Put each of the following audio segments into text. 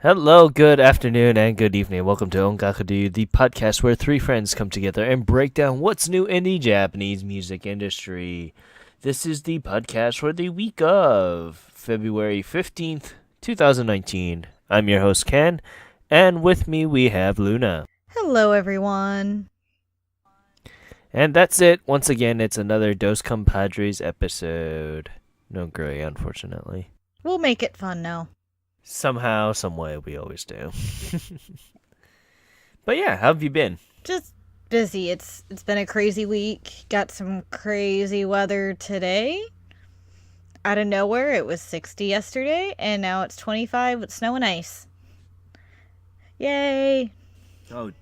Hello, good afternoon, and good evening. Welcome to Ongakudu, the podcast where three friends come together and break down what's new in the Japanese music industry. This is the podcast for the week of February 15th, 2019. I'm your host, Ken, and with me we have Luna. Hello, everyone. And that's it. Once again, it's another Dos Compadres episode. No Gray, unfortunately. We'll make it fun now. Somehow, some way, we always do. But yeah, how have you been? Just busy. It's been a crazy week. Got some crazy weather today. Out of nowhere, it was 60 yesterday, and now it's 25 with snow and ice. Yay! Oh,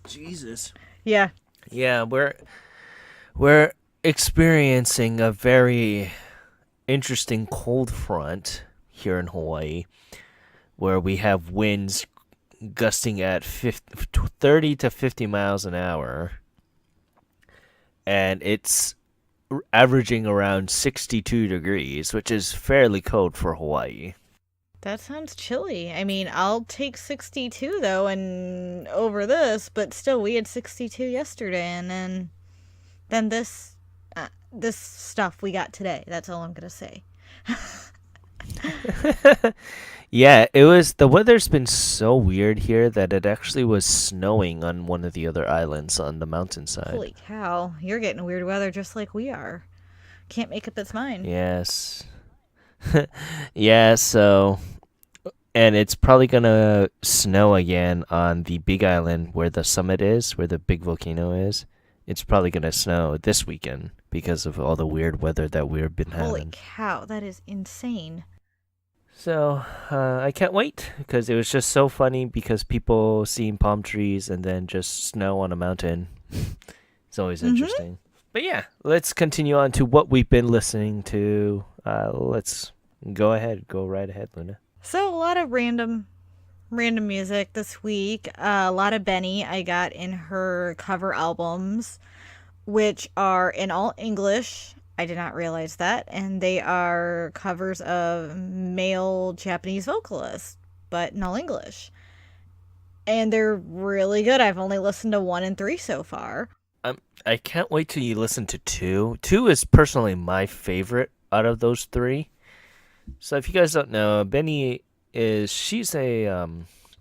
Jesus. Yeah. Yeah, we're experiencing a very interesting cold front here in Hawaii, where we have winds gusting at 30 to 50 miles an hour, and it's averaging around 62 degrees, which is fairly cold for Hawaii. That sounds chilly. I mean, I'll take 62 though, and over this, but still, we had 62 yesterday, and then this stuff we got today. That's all I'm gonna say. Yeah, it was the weather's been so weird here that it actually was snowing on one of the other islands on the mountainside. Holy cow, you're getting weird weather just like we are. Can't make up its mind. Yes. Yeah, so and it's probably gonna snow again on the big island where the summit is, where the big volcano is. It's probably gonna snow this weekend because of all the weird weather that we've been Holy having. cow, that is insane. So I can't wait because it was just so funny because people seeing palm trees and then just snow on a mountain. It's always Mm-hmm. interesting. But yeah, let's continue on to what we've been listening to. Let's go ahead, go right ahead, Luna. So a lot of random music this week. A lot of Benny I got in her cover albums, which are in all English. I did not realize that. And they are covers of male Japanese vocalists, but in all English. And they're really good. I've only listened to one and three so far. I can't wait till you listen to two. Two is personally my favorite out of those three. So if you guys don't know, Benny is she's a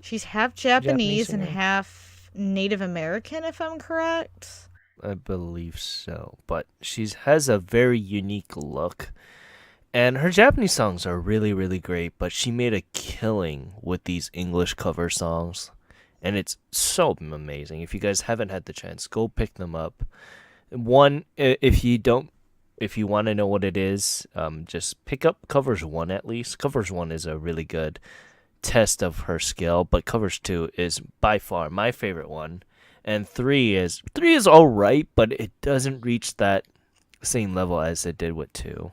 She's half Japanese Japanese and singer. half Native American, if I'm correct. I believe so, but she has a very unique look. And her Japanese songs are really, really great, but she made a killing with these English cover songs. And it's so amazing. If you guys haven't had the chance, go pick them up. One, if you want to know what it is, just pick up covers one at least. Covers one is a really good test of her skill, but covers two is by far my favorite one. And three is all right, but it doesn't reach that same level as it did with two,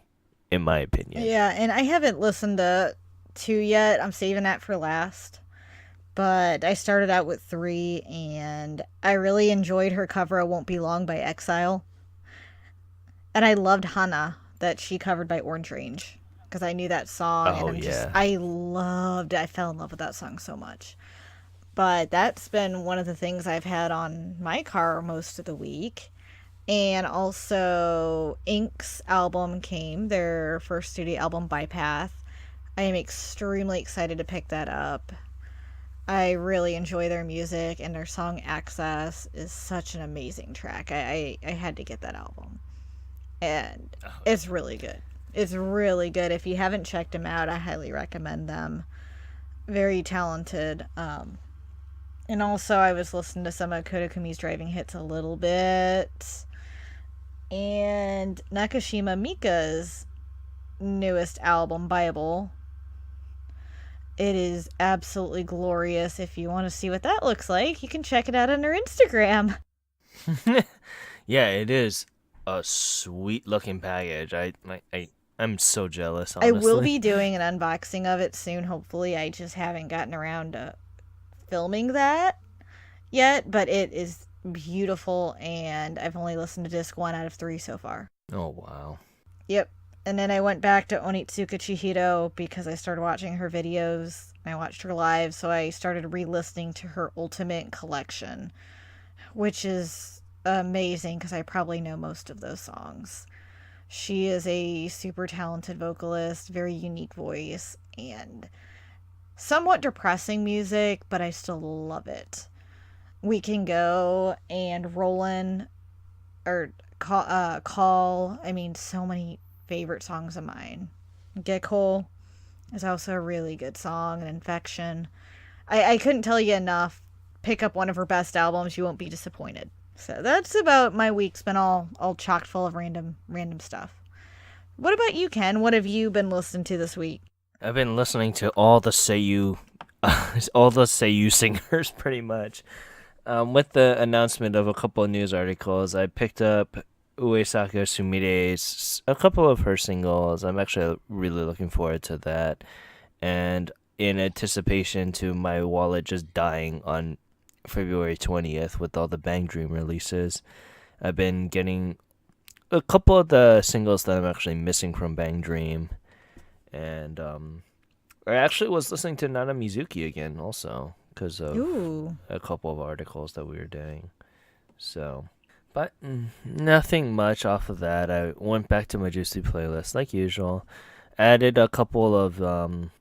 in my opinion. Yeah, and I haven't listened to two yet. I'm saving that for last. But I started out with three, and I really enjoyed her cover "It Won't Be Long" by Exile. And I loved Hana that she covered by Orange Range because I knew that song, and Oh yeah. I loved it. I fell in love with that song so much. But that's been one of the things I've had on my car most of the week. And also, Ink's album came, their first studio album, Bypath. I am extremely excited to pick that up. I really enjoy their music, and their song Access is such an amazing track. I had to get that album. And Oh it's really good. It's really good. If you haven't checked them out, I highly recommend them. Very talented. And also, I was listening to some of Kodakumi's driving hits a little bit. And Nakashima Mika's newest album, Bible. It is absolutely glorious. If you want to see what that looks like, you can check it out on her Instagram. yeah. Yeah, it is a sweet looking package. I'm so jealous, I will honestly. be doing an unboxing of it soon, hopefully. I just haven't gotten around to filming that yet, but it is beautiful, and I've only listened to disc one out of three so far. Oh wow. Yep. And then I went back to Onitsuka Chihiro because I started watching her videos. I watched her live, so I started re-listening to her Ultimate Collection, which is amazing because I probably know most of those songs. She is a super talented vocalist, very unique voice, and somewhat depressing music, but I still love it. We Can Go and Rollin' or Call. I mean, so many favorite songs of mine. Gekko is also a really good song, and Infection. I couldn't tell you enough. Pick up one of her best albums, you won't be disappointed. So that's about my week's been all chocked full of random stuff. What about you, Ken? What have you been listening to this week? I've been listening to all the Seiyu, all the Seiyu singers, pretty much. With the announcement of a couple of news articles, I picked up Uesaka Sumire's a couple of her singles. I'm actually really looking forward to that, and in anticipation to my wallet just dying on February 20th with all the Bang Dream releases, I've been getting a couple of the singles that I'm actually missing from Bang Dream, and I actually was listening to Nana Mizuki again also because of Ooh. a couple of articles that we were doing. So, but nothing much off of that. I went back to my Juicy playlist like usual. Added a couple of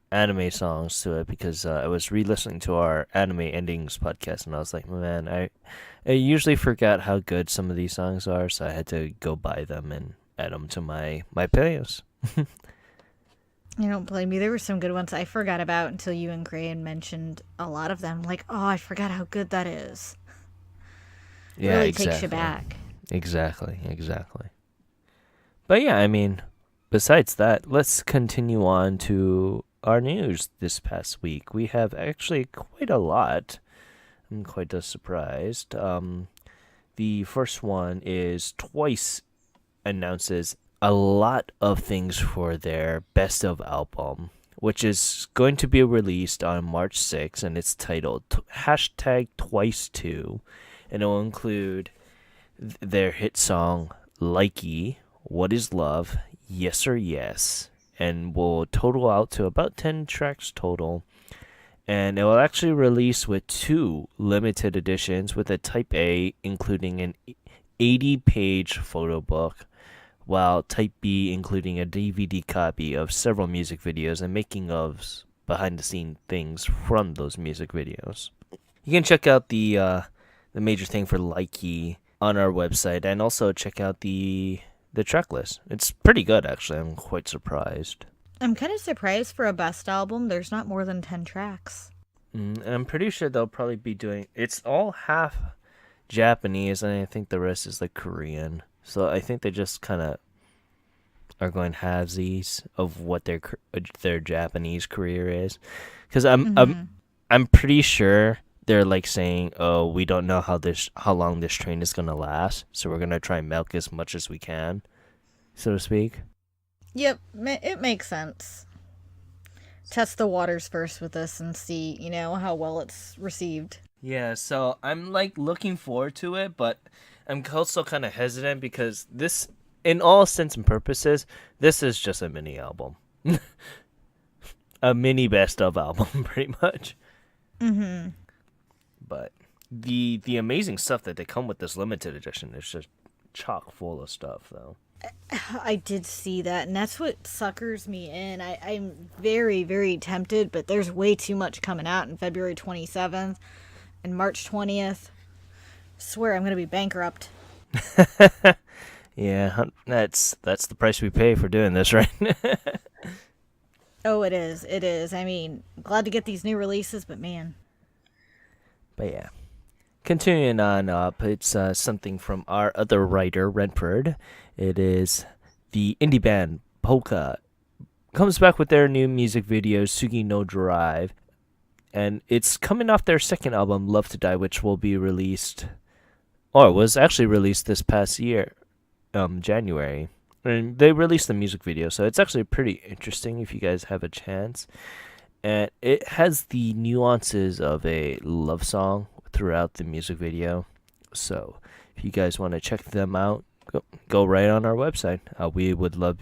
anime songs to it because I was re-listening to our anime endings podcast, and I was like, man, I usually forgot how good some of these songs are, so I had to go buy them and add them to my playlist. You don't blame me. There were some good ones I forgot about until you and Graham mentioned a lot of them. Like, oh, I forgot how good that is. It really takes you back. Exactly. But yeah, I mean, besides that, let's continue on to our news this past week. We have actually quite a lot. I'm quite surprised. The first one is Twice announces a lot of things for their best of album, which is going to be released on March 6th, and it's titled #Twice2, and it will include their hit song Likey, What Is Love, Yes or Yes, and will total out to about 10 tracks total. And it will actually release with 2 limited editions, with a Type A including an 80-page photo book, while Type B including a DVD copy of several music videos and making ofs, behind the scene things from those music videos. You can check out the major thing for Likey on our website, and also check out the track list. It's pretty good, actually. I'm quite surprised. I'm kind of surprised for a best album, there's not more than 10 tracks. And I'm pretty sure they'll probably be doing... It's all half Japanese, and I think the rest is like Korean. So I think they just kind of are going halvesies of what their Japanese career is. Because I'm pretty sure they're like saying, "Oh, we don't know how long this train is gonna last, so we're gonna try and milk as much as we can," so to speak. Yep, it makes sense. Test the waters first with this and see, how well it's received. Yeah, so I'm like looking forward to it, but I'm also kind of hesitant because this, in all sense and purposes, this is just a mini album. A mini best of album, pretty much. Mm-hmm. But the amazing stuff that they come with this limited edition is just chock full of stuff, though. I did see that, and that's what suckers me in. I'm very, very tempted, but there's way too much coming out in February 27th and March 20th. Swear I'm going to be bankrupt. Yeah, that's the price we pay for doing this, right? Oh, it is. It is. I mean, glad to get these new releases, but man. But yeah. Continuing on up, it's something from our other writer, Redford. It is the indie band Polka. Comes back with their new music video, Sugi no Drive. And it's coming off their second album, Love to Die, which will be released... Or was actually released this past year, January. And they released the music video, so it's actually pretty interesting if you guys have a chance. And it has the nuances of a love song throughout the music video. So if you guys want to check them out, go right on our website. We would love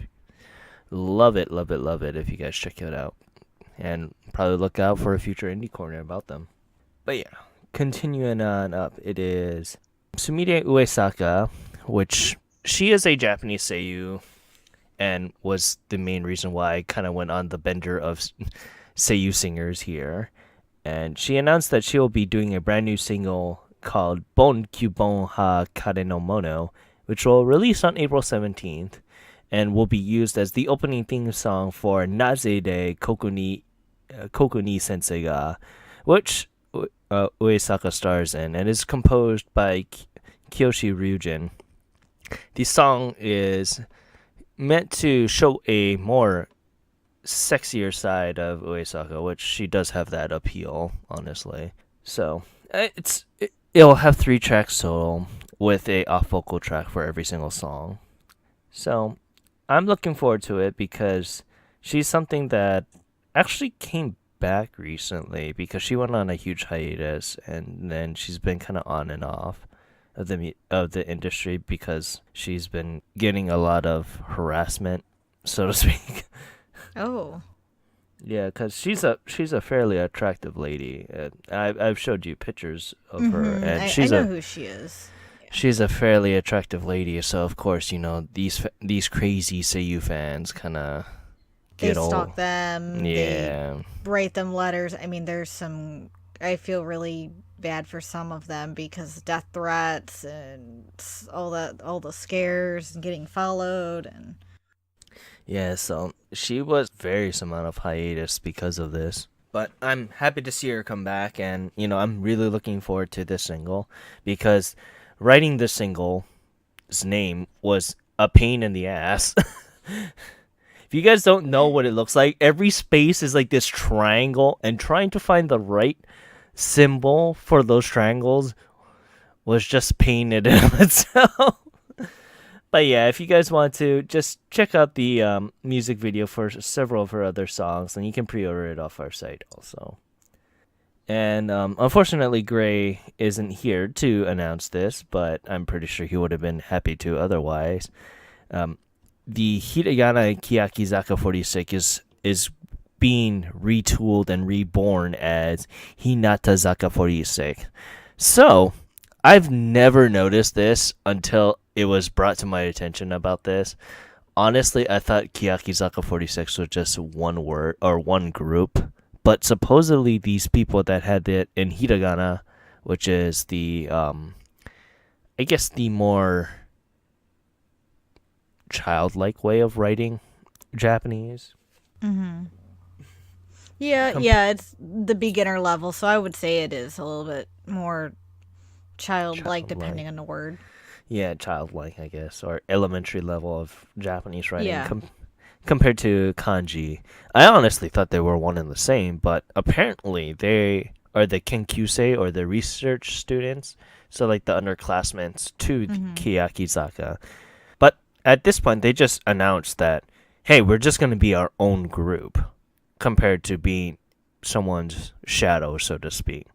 Love it, love it, love it if you guys check it out. And probably look out for a future indie corner about them. But yeah, continuing on up, it is Sumire Uesaka, which she is a Japanese seiyuu and was the main reason why I kind of went on the bender of seiyuu singers here. And she announced that she will be doing a brand new single called Bon Kyubon ha Kare no Mono, which will release on April 17th and will be used as the opening theme song for Naze de Kokuni Sensei ga, which Uesaka stars in, and is composed by Kiyoshi Ryujin. The song is meant to show a more sexier side of Uesaka, which she does have that appeal, honestly. So it'll have 3 tracks total with a off vocal track for every single song. So I'm looking forward to it because she's something that actually came back recently because she went on a huge hiatus and then she's been kind of on and off of the industry because she's been getting a lot of harassment, so to speak. Oh. Yeah, because she's a fairly attractive lady. I've showed you pictures of her, and I know who she is. she's a fairly attractive lady. So of course, these crazy Seiyu fans kind of They get stalk old. them. Yeah, They write them letters. I mean, there's some. I feel really bad for some of them because death threats and all the scares and getting followed and. yeah. So she was various amount of hiatus because of this. But I'm happy to see her come back, and I'm really looking forward to this single because writing this single's name was a pain in the ass. If you guys don't know what it looks like, every space is like this triangle, and trying to find the right symbol for those triangles was just pain in itself. But yeah, if you guys want to, just check out the music video for several of her other songs, and you can pre-order it off our site also. And unfortunately, Gray isn't here to announce this, but I'm pretty sure he would have been happy to otherwise. The Hiragana Kiyakizaka 46 is being retooled and reborn as Hinatazaka 46. So, I've never noticed this until it was brought to my attention about this. Honestly, I thought Kiyakizaka 46 was just one word or one group, but supposedly these people that had it in Hiragana, which is the I guess the more childlike way of writing Japanese. Yeah, it's the beginner level, so I would say it is a little bit more childlike, depending on the word. Yeah, childlike, I guess, or elementary level of Japanese writing Yeah. compared to kanji. I honestly thought they were one and the same, but apparently they are the kenkyusei or the research students, so like the underclassmen to Kiyakizaka. But at this point, they just announced that, hey, we're just going to be our own group compared to being someone's shadow, so to speak.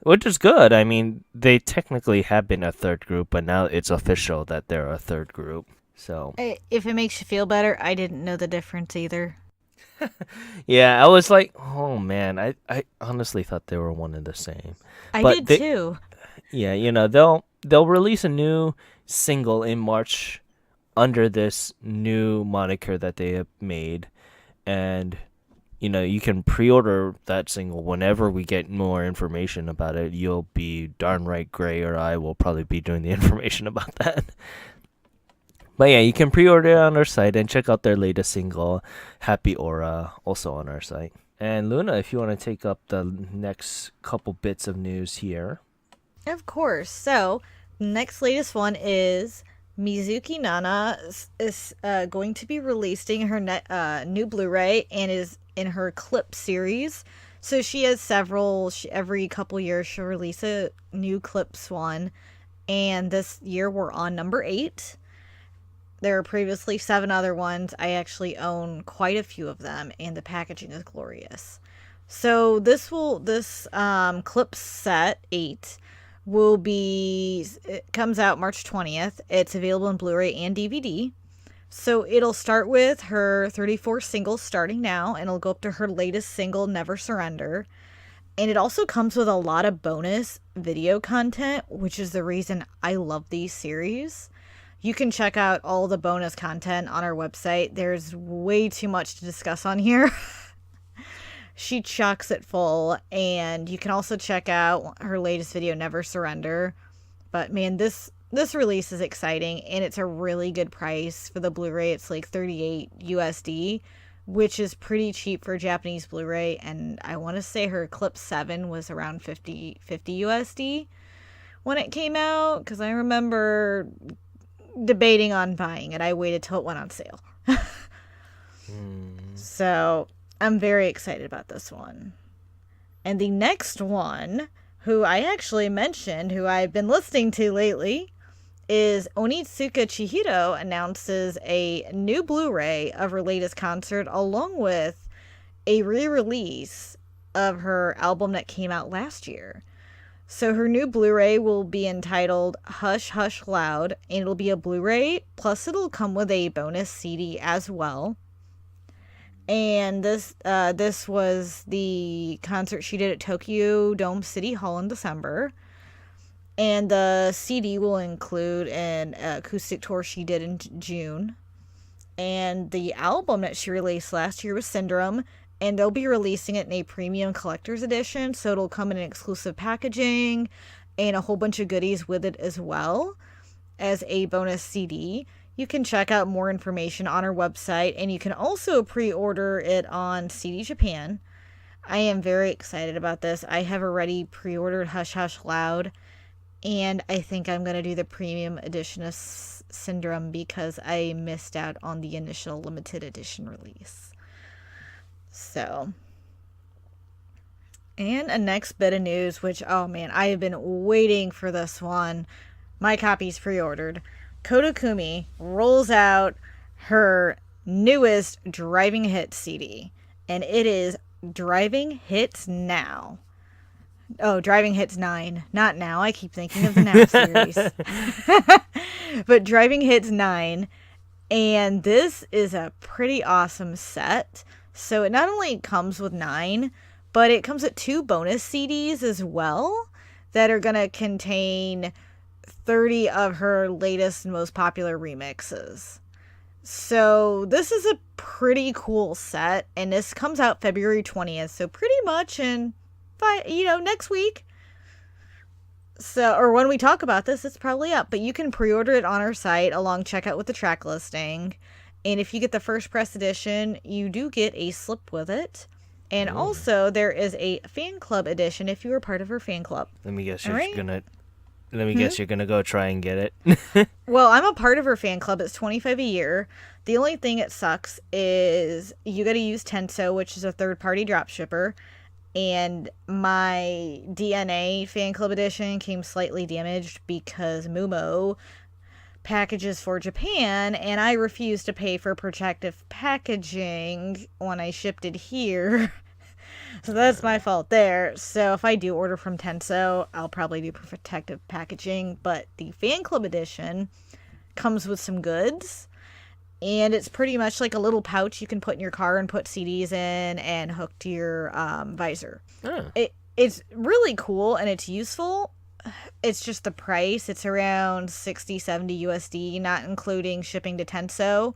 Which is good. I mean, they technically have been a third group, but now it's official that they're a third group. So, If it makes you feel better, I didn't know the difference either. yeah, I was like, oh man, I honestly thought they were one and the same. I But did too. Yeah, they'll release a new single in March under this new moniker that they have made, and you can pre-order that single whenever we get more information about it. You'll be darn right Gray or I will probably be doing the information about that. But yeah, you can pre-order it on our site and check out their latest single, Happy Aura, also on our site. And Luna, if you want to take up the next couple bits of news here. Of course. So, next latest one is Mizuki Nana is going to be releasing her new Blu-ray and is in her clip series. So she has several. Every couple years she'll release a new clips one, and this year we're on number 8. There are previously 7 other ones. I actually own quite a few of them, and the packaging is glorious. So this clip set 8 it comes out March 20th. It's available in Blu-ray and DVD. So it'll start with her 34 singles starting now, and it'll go up to her latest single, Never Surrender. And it also comes with a lot of bonus video content, which is the reason I love these series. You can check out all the bonus content on our website. There's way too much to discuss on here. She chucks it full, and you can also check out her latest video, Never Surrender. But man, this release is exciting, and it's a really good price for the Blu-ray. It's like 38 USD, which is pretty cheap for Japanese Blu-ray. And I want to say her Eclipse 7 was around 50 USD when it came out, because I remember debating on buying it. I waited till it went on sale. So I'm very excited about this one. And the next one, who I actually mentioned, who I've been listening to lately, is Onitsuka Chihiro announces a new Blu-ray of her latest concert, along with a re-release of her album that came out last year. So her new Blu-ray will be entitled Hush Hush Loud, and it'll be a Blu-ray, plus it'll come with a bonus CD as well. And this was the concert she did at Tokyo Dome City Hall in December. And the CD will include an acoustic tour she did in June. And the album that she released last year was Syndrome. And they'll be releasing it in a premium collector's edition. So it'll come in an exclusive packaging and a whole bunch of goodies with it as well as a bonus CD. You can check out more information on our website. And you can also pre-order it on CD Japan. I am very excited about this. I have already pre-ordered Hush Hush Loud. And I think I'm going to do the premium edition of Syndrome because I missed out on the initial limited edition release. So. And a next bit of news, which, oh man, I have been waiting for this one. My copy's pre-ordered. Kodakumi rolls out her newest Driving Hits CD. And it is Driving Hits Now. Oh, Driving Hits 9. Not Now. I keep thinking of the Now series. But Driving Hits 9. And this is a pretty awesome set. So it not only comes with 9, but it comes with 2 bonus CDs as well that are going to contain 30 of her latest and most popular remixes. So this is a pretty cool set. And this comes out February 20th. So pretty much in next week. So, or when we talk about this, it's probably up. But you can pre-order it on our site along checkout with the track listing. And if you get the first press edition, you do get a slip with it. And also, there is a fan club edition if you are part of her fan club. Let me guess you're gonna go try and get it. Well, I'm a part of her fan club. It's $25 a year. The only thing it sucks is you got to use Tenso, which is a third-party dropshipper. And my DNA fan club edition came slightly damaged because Mumo packages for Japan, and I refused to pay for protective packaging when I shipped it here. So that's my fault there. So if I do order from Tenso, I'll probably do protective packaging. But the fan club edition comes with some goods. And it's pretty much like a little pouch you can put in your car and put CDs in and hook to your visor. Oh. It's really cool and it's useful. It's just the price. It's around 60, 70 USD, not including shipping to Tenso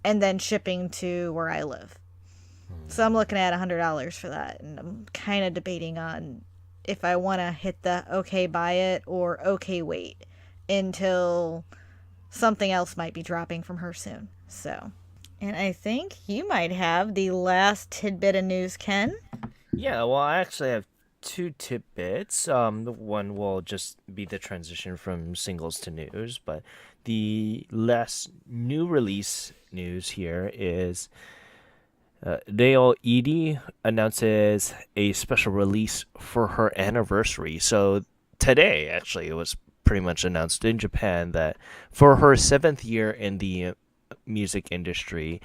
and then shipping to where I live. So I'm looking at $100 for that. And I'm kind of debating on if I want to hit the okay, buy it or okay, wait until something else might be dropping from her soon. So, and I think you might have the last tidbit of news, Ken. Yeah, well, I actually have 2 tidbits. The one will just be the transition from singles to news, but the last new release news here is Reo Iri announces a special release for her anniversary. So today, actually, it was pretty much announced in Japan that for her 7th year in the music industry,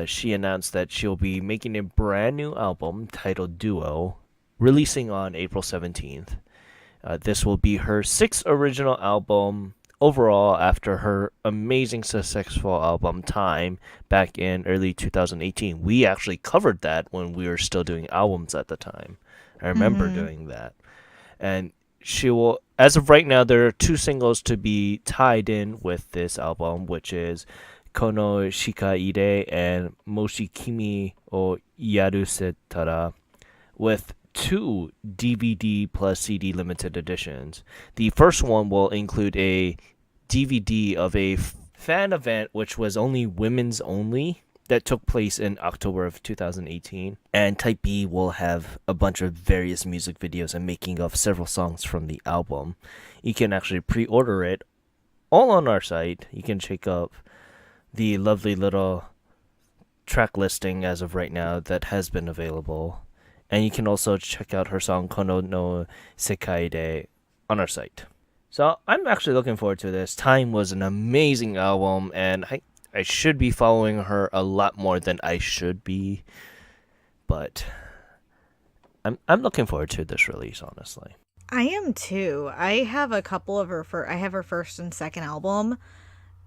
she announced that she'll be making a brand new album titled Duo, releasing on April 17th. This will be her 6th original album overall, after her amazing successful album Time back in early 2018, we actually covered that when we were still doing albums at the time. I remember Mm-hmm. doing that. And she will, as of right now, there are two singles to be tied in with this album, which is Kono Shikaide and Moshi Kimi o Yarusetara, with two DVD plus CD limited editions. The first one will include a DVD of a fan event which was only women's only that took place in October of 2018. And Type B will have a bunch of various music videos and making of several songs from the album. You can actually pre order it all on our site. You can check out the lovely little track listing as of right now that has been available. And you can also check out her song Kono no Sekai de on our site. So I'm actually looking forward to this. Time was an amazing album, and I should be following her a lot more than I should be, but I'm looking forward to this release, honestly. I am too. I have a couple of I have her first and second album,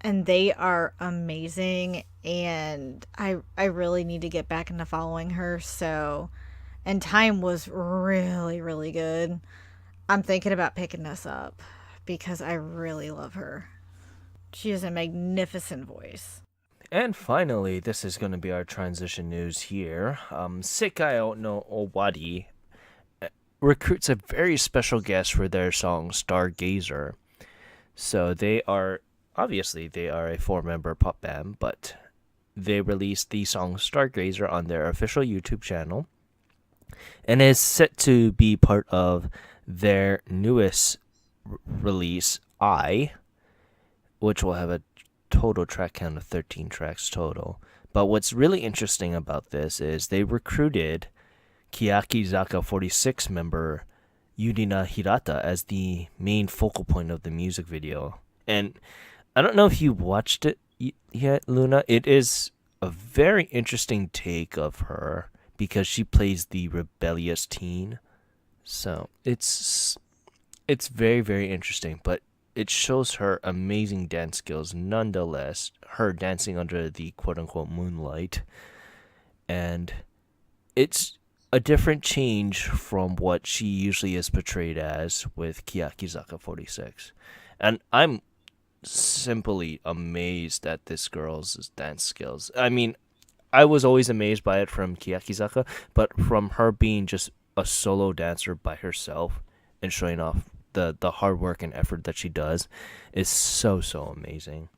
and they are amazing. And I really need to get back into following her. So, and Time was really really good. I'm thinking about picking this up because I really love her. She has a magnificent voice. And finally, this is going to be our transition news here. Sekai no Owari recruits a very special guest for their song Stargazer. So they are a four-member pop band, but they released the song Stargazer on their official YouTube channel, and is set to be part of their newest release, I, which will have a total track count of 13 tracks total. But what's really interesting about this is they recruited Kiyaki Zaka 46 member Yurina Hirata as the main focal point of the music video. And I don't know if you watched it yet, Luna. It is a very interesting take of her because she plays the rebellious teen. So it's very very interesting, but it shows her amazing dance skills nonetheless. Her dancing under the quote unquote moonlight, and it's a different change from what she usually is portrayed as with Kiyakizaka 46. And I'm simply amazed at this girl's dance skills. I mean, I was always amazed by it from Kiyakizaka, but from her being just a solo dancer by herself and showing off the hard work and effort that she does is so amazing.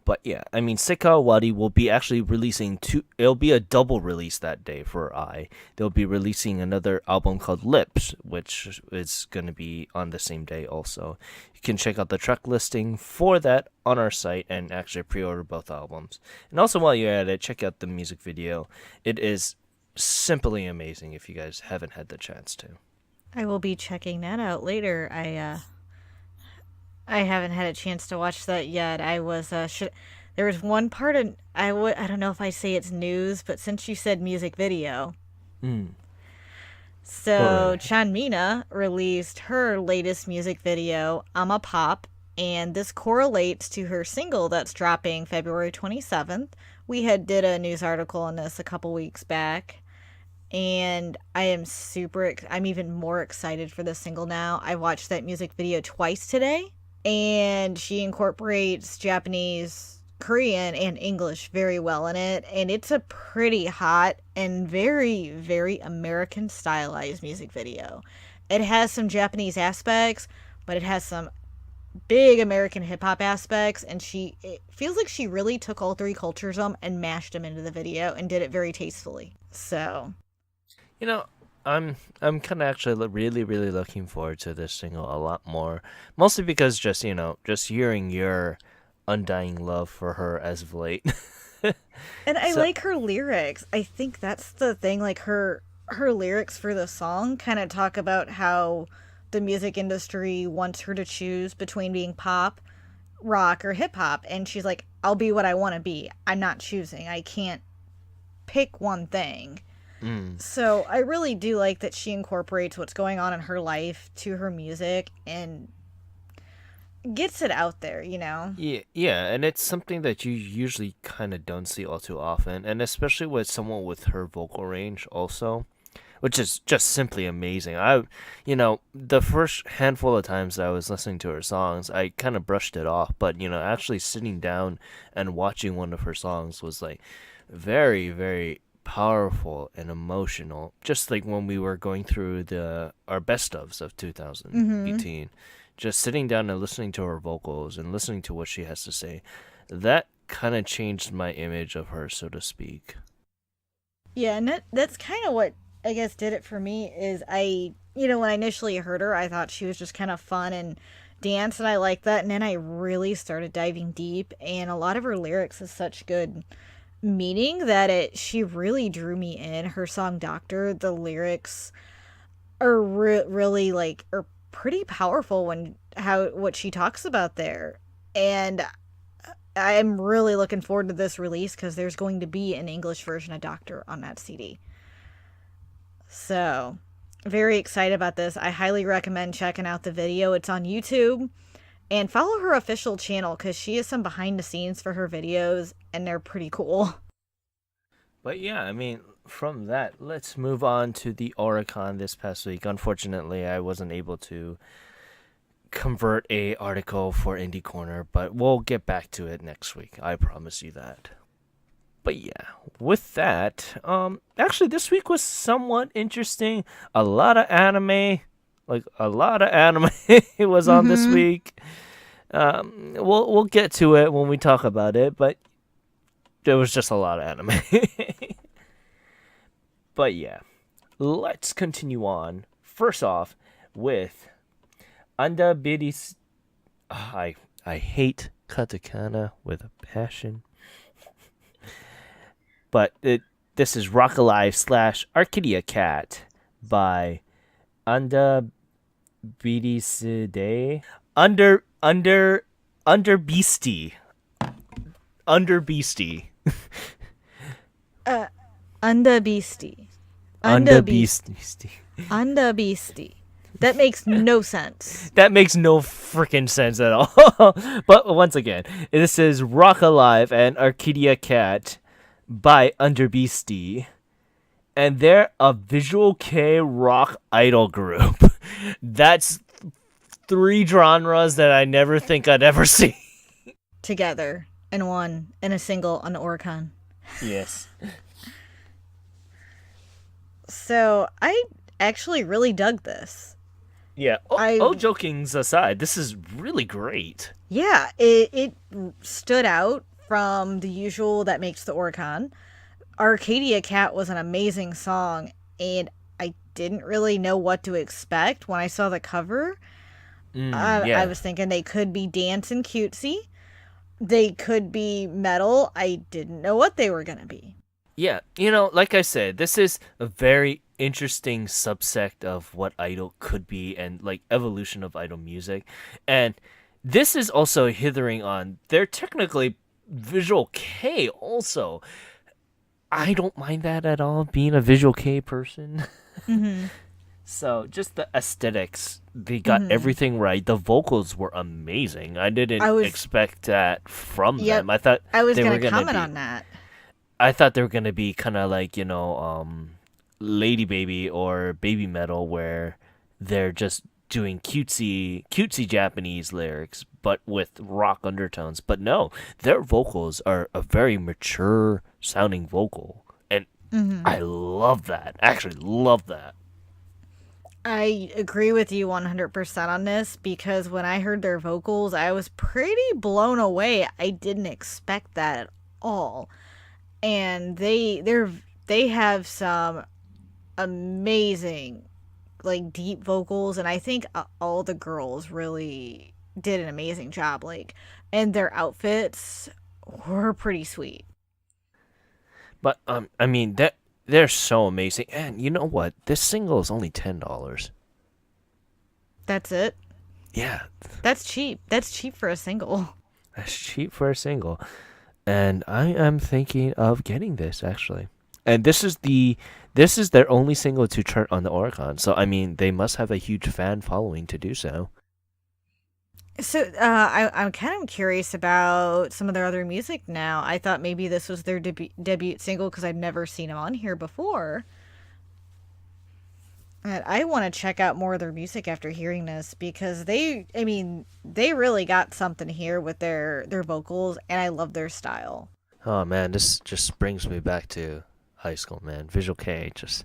But yeah, I mean, Seika Wadi will be actually releasing two. It'll be a double release that day for I. They'll be releasing another album called Lips, which is going to be on the same day also. You can check out the track listing for that on our site and actually pre-order both albums. And also while you're at it, check out the music video. It is simply amazing if you guys haven't had the chance to. I will be checking that out later. I haven't had a chance to watch that yet. I was there was one part in I don't know if I say it's news, but since you said music video, Mm. so What? Chanmina released her latest music video, I'm a Pop, and this correlates to her single that's dropping February 27th. We had did a news article on this a couple weeks back, and I'm even more excited for the single now. I watched that music video twice today, and she incorporates Japanese, Korean, and English very well in it, and it's a pretty hot and very very American stylized music video. It has some Japanese aspects, but it has some big American hip hop aspects, and it feels like she really took all three cultures and mashed them into the video and did it very tastefully. So You know, I'm kind of actually really looking forward to this single a lot more, mostly because just hearing your undying love for her as of late. and I So like her lyrics. I think that's the thing. Like her lyrics for the song kind of talk about how the music industry wants her to choose between being pop, rock, or hip hop, and she's like, "I'll be what I want to be. I'm not choosing. I can't pick one thing." mm, So I really do like that she incorporates what's going on in her life to her music, and gets it out there, you know? Yeah, yeah, and it's something that you usually kind of don't see all too often, and especially with someone with her vocal range also, which is just simply amazing. The first handful of times I was listening to her songs, I kind of brushed it off, but actually sitting down and watching one of her songs was like very, very powerful and emotional. Just like when we were going through the our best ofs of Mm-hmm. 2018, just sitting down and listening to her vocals and listening to what she has to say, that kind of changed my image of her, so to speak. Yeah, and that's kind of what I guess did it for me is when I initially heard her, I thought she was just kind of fun and dance, and I liked that. And then I really started diving deep, and a lot of her lyrics is such good meaning that she really drew me in. Her song "Doctor," the lyrics are really like are pretty powerful when how what she talks about there, and I'm really looking forward to this release because there's going to be an English version of Doctor on that CD. So, very excited about this. I highly recommend checking out the video. It's on YouTube. And follow her official channel because she has some behind the scenes for her videos and they're pretty cool. But yeah, I mean, from that, let's move on to the Oricon this past week. Unfortunately, I wasn't able to convert a article for Indie Corner, but we'll get back to it next week. I promise you that. But yeah, with that, actually this week was somewhat interesting. A lot of anime, like a lot of anime was on this Mm-hmm. week. We'll get to it when we talk about it, but there was just a lot of anime. But yeah, let's continue on. First off, with Anda Bidis. I hate katakana with a passion. But this is Rock Alive slash Arcadia Cat by Anda Bidiside. Under Beastie. Under Beastie. Uh, Unda Beastie. Under Unda Beast. Beastie. Unda Beastie. That makes no sense. That makes no freaking sense at all. But once again, this is Rock Alive and Arcadia Cat by Underbeastie. And they're a visual K rock idol group. That's three genres that I never think I'd ever see. Together in one, in a single on Oricon. Yes. So I actually really dug this. Yeah. I All jokings aside, this is really great. Yeah, it stood out from the usual that makes the Oricon. Arcadia Cat was an amazing song, and I didn't really know what to expect when I saw the cover. I Yeah. was thinking they could be dance and cutesy, they could be metal. I didn't know what they were gonna be. Yeah, like I said, this is a very interesting subsect of what idol could be and like evolution of idol music. And this is also hithering on they're technically visual K also. I don't mind that at all being a visual K person. Mm-hmm. So, just the aesthetics, they got Mm-hmm. everything right. The vocals were amazing. I didn't I was, expect that from yep, them. I thought I was they were gonna going to comment be on that. I thought they were gonna be kind of like Lady Baby or Baby Metal, where they're just doing cutesy Japanese lyrics, but with rock undertones. But no, their vocals are a very mature sounding vocal, and Mm-hmm. I love that. Actually, love that. I agree with you 100% on this because when I heard their vocals, I was pretty blown away. I didn't expect that at all. And they have some amazing like deep vocals, and I think all the girls really did an amazing job, like, and their outfits were pretty sweet. But I mean that they're so amazing, and you know what? This single is only $10. That's it. Yeah, That's cheap for a single. that's cheap for a single. And I am thinking of getting this actually. And this is their only single to chart on the Oricon. So I mean, they must have a huge fan following to do so. So I'm kind of curious about some of their other music now. I thought maybe this was their debut single because I've never seen them on here before. And I want to check out more of their music after hearing this because I mean, they really got something here with their vocals, and I love their style. Oh man, this just brings me back to high school, man. Visual K, just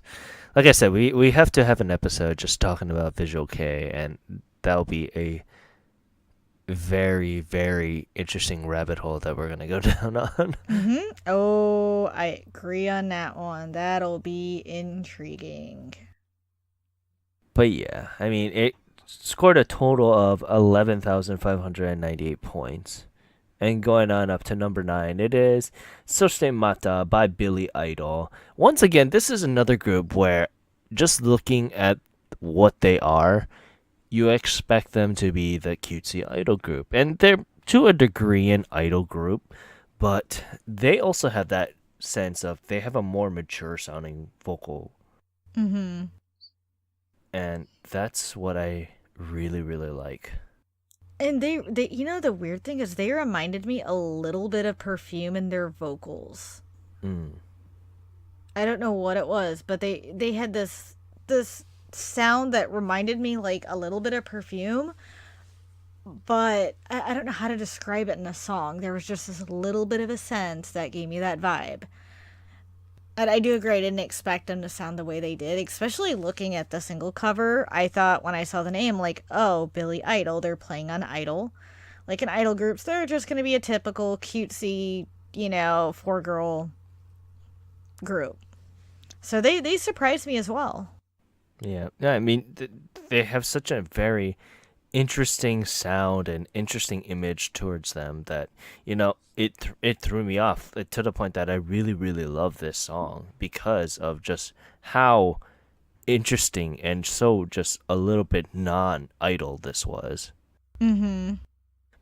like I said, we have to have an episode just talking about Visual K, and that'll be a very very interesting rabbit hole that we're gonna go down on. Oh, I agree on that one. That'll be intriguing. But yeah, I mean, it scored a total of 11,598 points. And going on up to number 9, it is Soste Mata by Billy Idol. Once again, this is another group where just looking at what they are, you expect them to be the cutesy idol group. And they're to a degree an idol group, but they also have that sense of they have a more mature sounding vocal. Mm-hmm. And that's what I really, really like. And you know, the weird thing is they reminded me a little bit of Perfume in their vocals. Mm. I don't know what it was, but they had this sound that reminded me like a little bit of Perfume, but I don't know how to describe it in a song. There was just this little bit of a sense that gave me that vibe. And I do agree, I didn't expect them to sound the way they did, especially looking at the single cover. I thought when I saw the name, like, oh, Billy Idol, they're playing on Idol. Like in Idol groups, they're just going to be a typical cutesy, four girl group. So they surprised me as well. Yeah. Yeah, I mean, they have such a very interesting sound and interesting image towards them that it threw me off to the point that I really really love this song because of just how interesting and so just a little bit non-idol this was. Mm-hmm.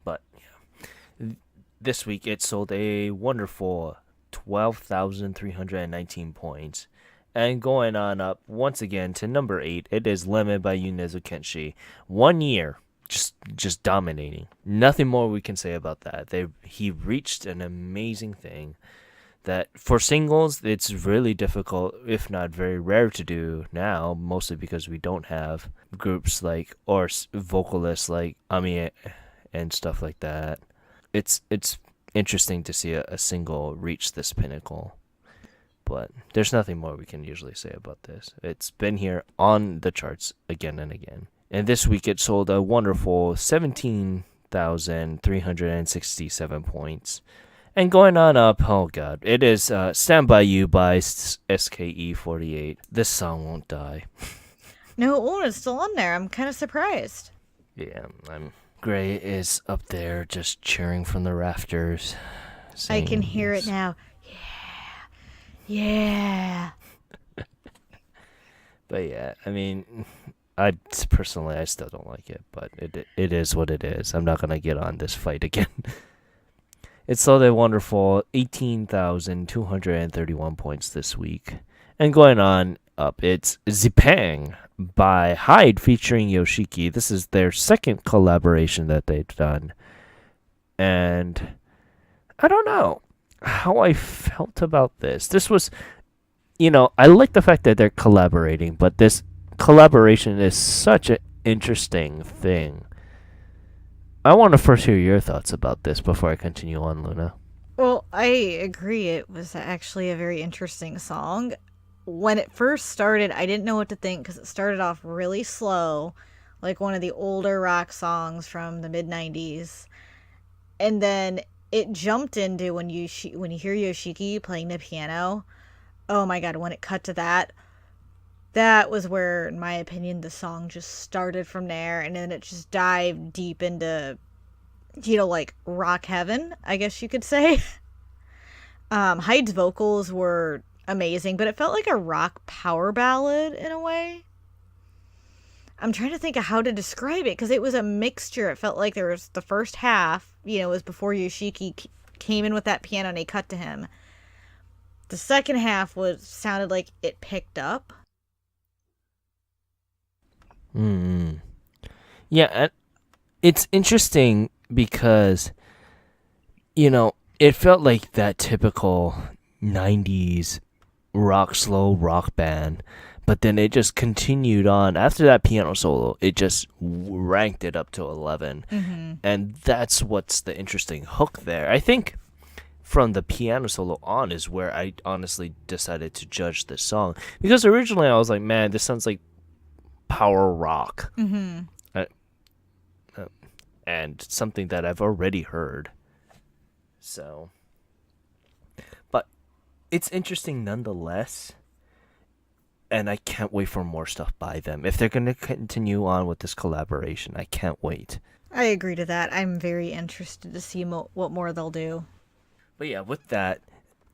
But yeah, this week it sold a wonderful 12,319 points. And going on up once again to number 8, it is Lemon by Yunezu Kenshi. 1 year, just dominating. Nothing more we can say about that. He reached an amazing thing that for singles it's really difficult, if not very rare to do now, mostly because we don't have groups like or vocalists like Ami and stuff like that. It's interesting to see a single reach this pinnacle. But there's nothing more we can usually say about this. It's been here on the charts again and again. And this week it sold a wonderful 17,367 points. And going on up, oh god, it is Stand By You by SKE48. This song won't die. No, oh, it's still on there. I'm kind of surprised. Yeah, Gray is up there just cheering from the rafters. I can Saying hear it yes. now. Yeah. But yeah, I mean, I personally I still don't like it, but it is what it is. I'm not gonna get on this fight again. It sold a wonderful 18,231 points this week, and going on up, it's Zipang by Hyde featuring Yoshiki. This is their second collaboration that they've done, and I don't know how I felt about this. This was I like the fact that they're collaborating, but this collaboration is such an interesting thing. I want to first hear your thoughts about this before I continue on, Luna. Well, I agree. It was actually a very interesting song. When it first started, I didn't know what to think because it started off really slow, like one of the older rock songs from the mid 90s. And then it jumped into when you hear Yoshiki playing the piano. Oh my god, when it cut to that was where, in my opinion, the song just started from there, and then it just dived deep into, like rock heaven, I guess you could say. Hyde's vocals were amazing, but it felt like a rock power ballad in a way. I'm trying to think of how to describe it because it was a mixture. It felt like there was the first half, was before Yoshiki came in with that piano and they cut to him. The second half sounded like it picked up. Mm. Yeah, It's interesting because, it felt like that typical 90s slow rock band, but then it just continued on. After that piano solo, it just ranked it up to 11. Mm-hmm. And that's what's the interesting hook there. I think from the piano solo on is where I honestly decided to judge this song. Because originally I was like, man, this sounds like power rock. Mm-hmm. Uh, uh, and something that I've already heard. So, but it's interesting nonetheless. And I can't wait for more stuff by them. If they're going to continue on with this collaboration, I can't wait. I agree to that. I'm very interested to see what more they'll do. But yeah, with that,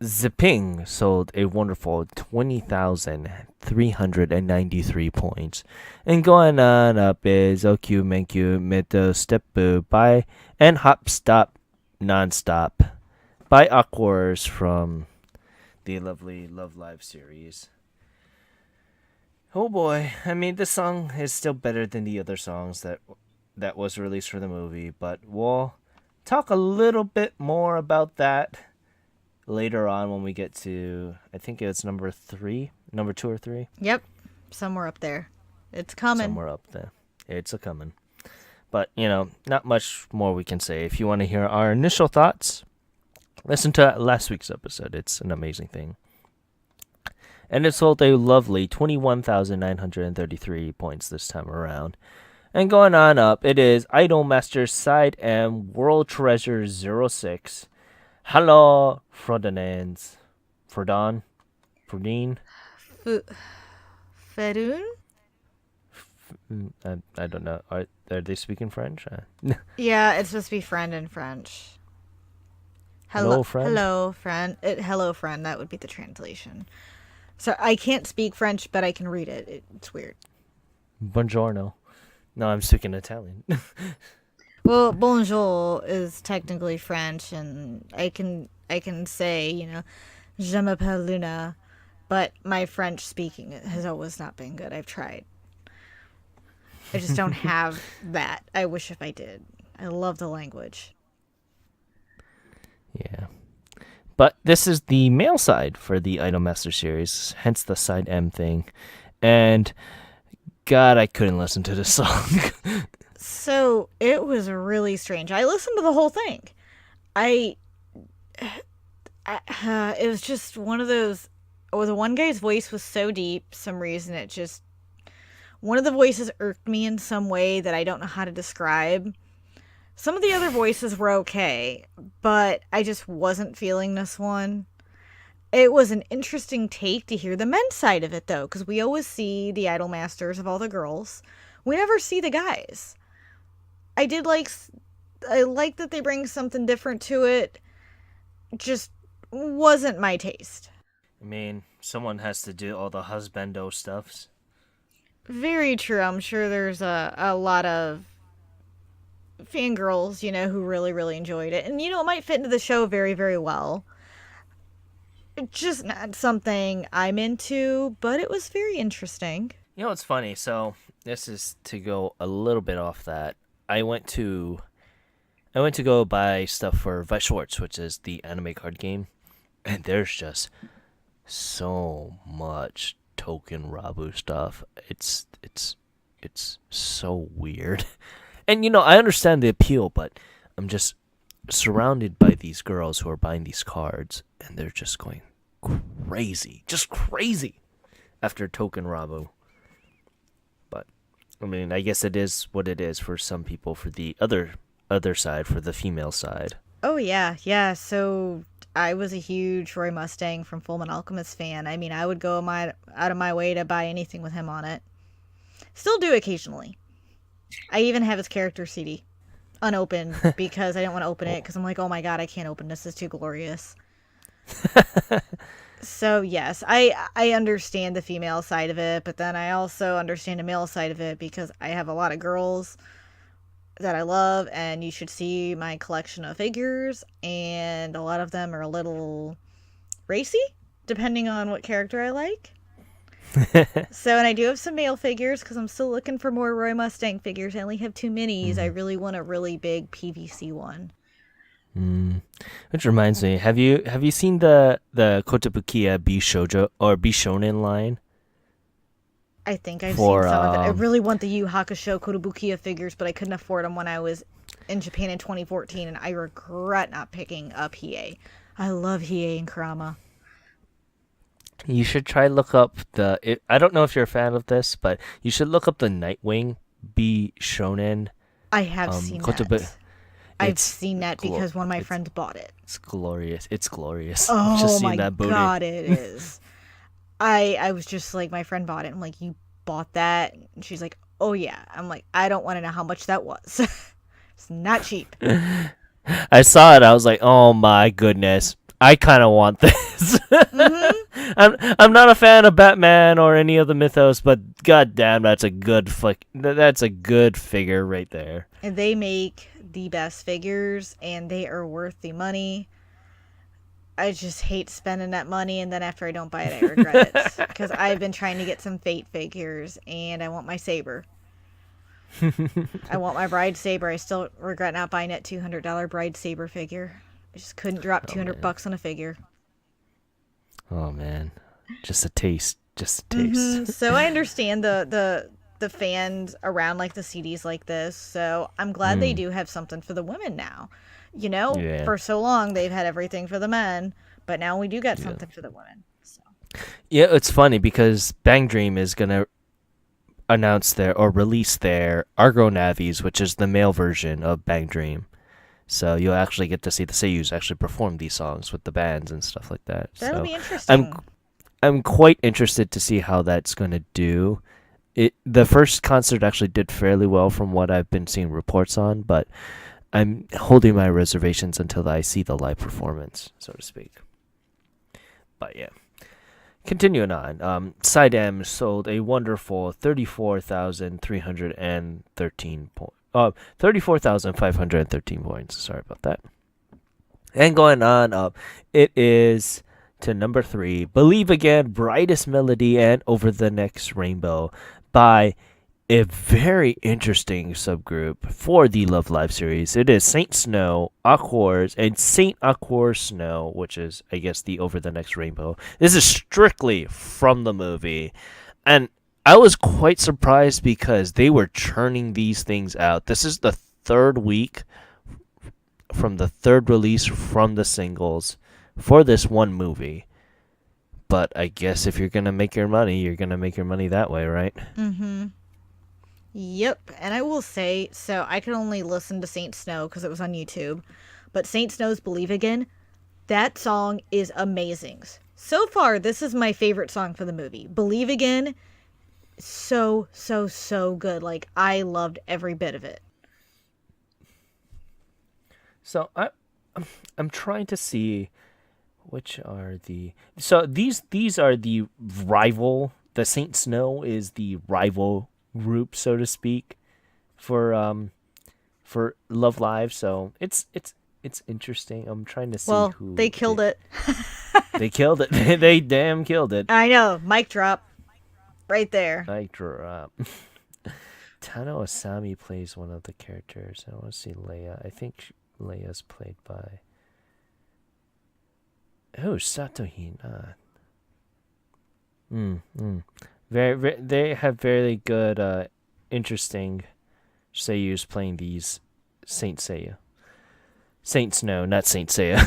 Ziping sold a wonderful 20,393 points. And going on up is Okyu Menkyu Mito Steppu by and Hop Stop Nonstop by Aquars from the lovely Love Live series. Oh boy, I mean, this song is still better than the other songs that was released for the movie, but we'll talk a little bit more about that later on when we get to, I think it's number 2 or 3, Yep, somewhere up there. It's coming. somewhere up there. It's a coming. But not much more we can say. If you want to hear our initial thoughts, listen to last week's episode. It's an amazing thing. And it sold a lovely 21,933 points this time around. And going on up, it is Idolmaster Side M World Treasure 06. Hello, Frodonans. Frodon? Frodine? Ferun? I don't know. Are they speaking French? Yeah, it's supposed to be friend in French. Hello, friend? Hello, friend. Hello, friend. That would be the translation. So I can't speak French, but I can read it. It's weird. Buongiorno. No, I'm speaking Italian. Well, bonjour is technically French, and I can say, je m'appelle Luna, but my French speaking has always not been good. I've tried. I just don't have that. I wish if I did. I love the language. Yeah. But this is the male side for the Idolmaster series, hence the side M thing. And God, I couldn't listen to this song. So it was really strange. I listened to the whole thing. It was just one of those. Oh, the one guy's voice was so deep. Some reason it just one of the voices irked me in some way that I don't know how to describe. Some of the other voices were okay, but I just wasn't feeling this one. It was an interesting take to hear the men's side of it, though, because we always see the idol masters of all the girls. We never see the guys. I like that they bring something different to it. Just wasn't my taste. I mean, someone has to do all the husbando stuffs. Very true. I'm sure there's a lot of fangirls, who really, really enjoyed it. And, it might fit into the show very, very well. It's just not something I'm into, but it was very interesting. It's funny. So this is to go a little bit off that. I went to go buy stuff for Vice Schwartz, which is the anime card game, and there's just so much token Rabu stuff. It's so weird. And I understand the appeal, but I'm just surrounded by these girls who are buying these cards, and they're just going crazy after token Rabu. But I mean, I guess it is what it is for some people. For the other side, for the female side. Oh yeah. So I was a huge Roy Mustang from Fullmetal Alchemist fan. I mean, I would go out of my way to buy anything with him on it. Still do occasionally. I even have his character CD unopened because I didn't want to open it because I'm like, oh my god, I can't open this. This is too glorious. So yes, I understand the female side of it, but then I also understand the male side of it because I have a lot of girls that I love, and you should see my collection of figures, and a lot of them are a little racy, depending on what character I like. So, and I do have some male figures because I'm still looking for more Roy Mustang figures. I only have two minis. I Mm. really want a really big PVC one. Mm. Which reminds me, have you seen the Kotobukiya Bishojo or Bishonen line I think I've seen for some of it. I really want the Yu Hakusho Kotobukiya figures, but I couldn't afford them when I was in Japan in 2014, and I regret not picking up Hiei. I love Hiei and Kurama. You should try look up I don't know if you're a fan of this, but you should look up the Nightwing Bishonen I have seen Kotobu. that. I've It's seen that glo- because one of my it's friends bought it. it's glorious. It's glorious. Oh Just seeing my that booty. god, it is. I was just like, my friend bought it. I'm like, you bought that? And she's like, oh yeah. I'm like, I don't want to know how much that was. It's not cheap. I saw it. I was like, "Oh my goodness, I kind of want this." Hmm. I'm not a fan of Batman or any of the mythos, but goddamn, that's a good figure right there. And they make the best figures, and they are worth the money. I just hate spending that money, and then after I don't buy it, I regret it. Because I've been trying to get some Fate figures, and I want my Saber. I want my Bride Saber. I still regret not buying that $200 Bride Saber figure. I just couldn't drop Oh 200 man, bucks on a figure. oh man, just a taste. So I understand the fans around like the CDs like this. So I'm glad they Mm, do have something for the women now. You know, yeah, for so long they've had everything for the men, but now we do got yeah, something for the women. So yeah. It's funny because Bang Dream is gonna announce their or release their Argo Navis, which is the male version of Bang Dream. So you'll actually get to see the seiyus actually perform these songs with the bands and stuff like that. that'll So be I'm interesting. I'm quite interested to see how that's going to do. The first concert actually did fairly well from what I've been seeing reports on, but I'm holding my reservations until I see the live performance, so to speak. But yeah, continuing on, Side M sold a wonderful 34,513 points. Sorry about that. And going on up, it is to number three, Believe Again, Brightest Melody, and Over the Next Rainbow by a very interesting subgroup for the Love Live series. It is Saint Snow, Aquars, and Saint Aquar Snow, which is, I guess, the Over the Next Rainbow. This is strictly from the movie. And I was quite surprised because they were churning these things out. This is the third week from the third release from the singles for this one movie. But I guess if you're gonna make your money, you're gonna make your money that way, right? Mm-hmm. Yep. And I will say, so I could only listen to Saint Snow because it was on YouTube, but Saint Snow's Believe Again, that song is amazing. So far, this is my favorite song for the movie. Believe Again, so, so, so good. Like, I loved every bit of it. So I'm trying to see which are these are the rival. The Saint Snow is the rival group, so to speak, for Love Live. So it's interesting. I'm trying to see Well, they who killed it. they killed it. They damn killed it. I know. Mic drop. Right there. Mic drop. Tano Asami plays one of the characters. I want to see Leia. I think Leia's played by. Oh, Sato Hina. Very, they have very good, interesting seiyus playing these Saint Seiya. Saint Snow, not Saint Seiya.